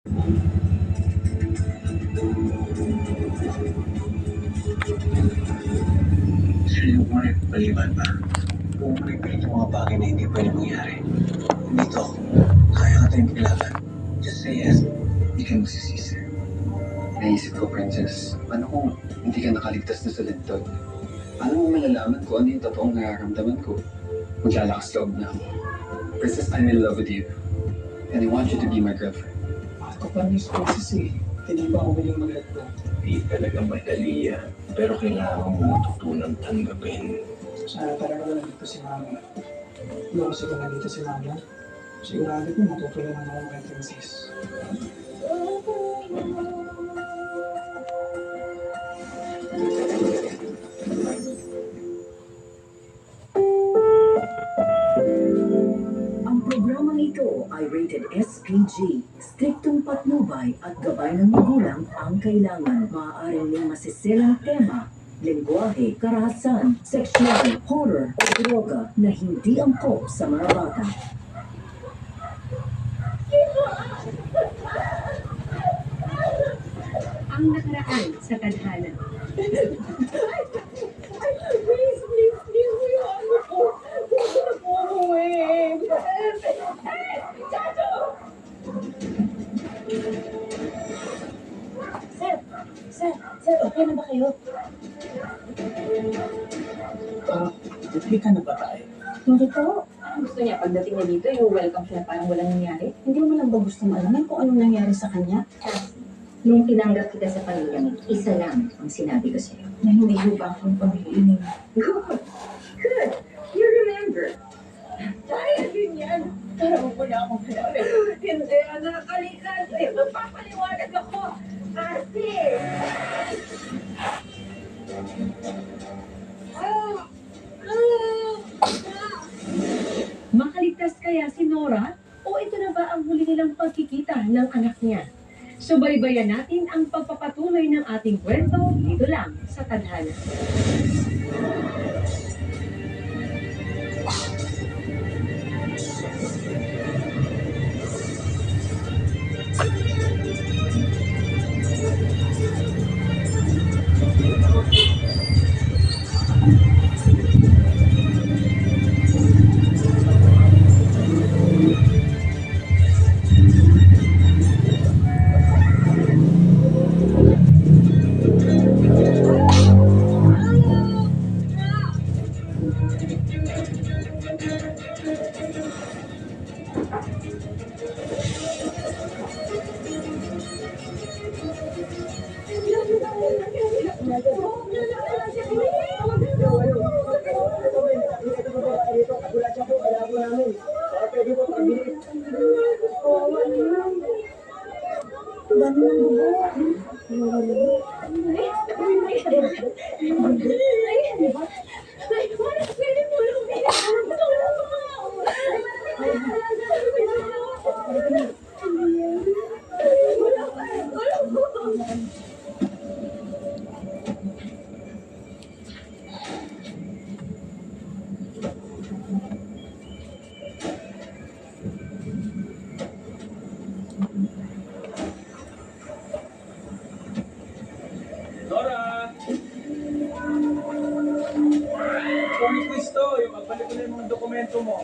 Sino mo na ipagpaliban pa? Kung mo nagpilit yung mga bagay na hindi pwede mangyari. Dito ako. Kaya ka tayong paglaban. Just say yes. Hindi ka magsisisi. Naisip ko, Princess, paano kung hindi ka nakaligtas na sa lintod? Paano mo malalaman kung ano yung totoong nararamdaman ko? Maglalakas loob na ako. Princess, I'm in love with you. And I want you to be my girlfriend. Ako pa ni Princess eh. Hindi ba ako galing mag-let go? Hindi talaga madali yan. Pero kailangan mo matutunang tanggapin. Sana talaga na nandito si Mama. Kung kasi kung nandito si Mama, sigurado ko matutulungan ako kay Princess. Ang programang ito ay rated SPG. Striktong patnubay at gabay ng magulang ang kailangan. Maaaring may masiselang tema, lengguwahe, karahasan, sexual, horror o droga na hindi angkop sa mga bata. Ang nakaraan sa tadhana. Sir, okay na ba kayo? Okay ka na ba tayo? Hindi po. Gusto niya pagdating niya dito, yung welcome siya parang walang nangyari. Hindi mo lang ba gusto malaman kung anong nangyari sa kanya? Nung tinanggap kita sa pamilya mo, isa lang ang sinabi ko sa'yo. Na hindi ho ba akong pamilya niya? Good. You remember. Dahil yun yan. Parang wala akong pinali. Hindi, anak, kalikan. Ay, magpapaliwanag ako. Ate! Makaligtas kaya si Nora? O ito na ba ang huli nilang pagkikita ng anak niya? Subaybayan natin ang pagpapatuloy ng ating kwento dito lang sa Tadhana. Nora! Kung quiz to, yung magbalik ko na yung mga dokumento mo.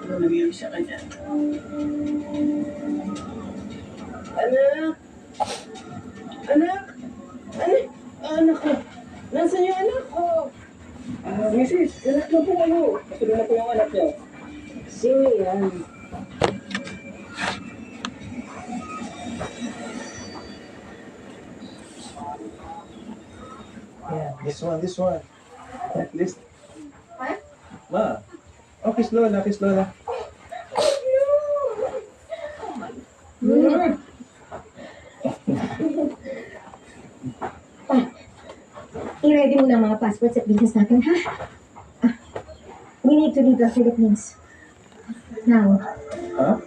Ano nangyari sa kanya? Anak! Anak! Anak! Anak ko! Nasaan yung anak ko? Mrs., anak na po kayo. Gusto na po yung anak niyo. Sino yan? Yeah, this one. At least. What? Ma. Oh, kiss Lola, kiss Lola. I-ready mo na ang mga passports at visas natin, ha? We need to leave the Philippines. Now. Huh?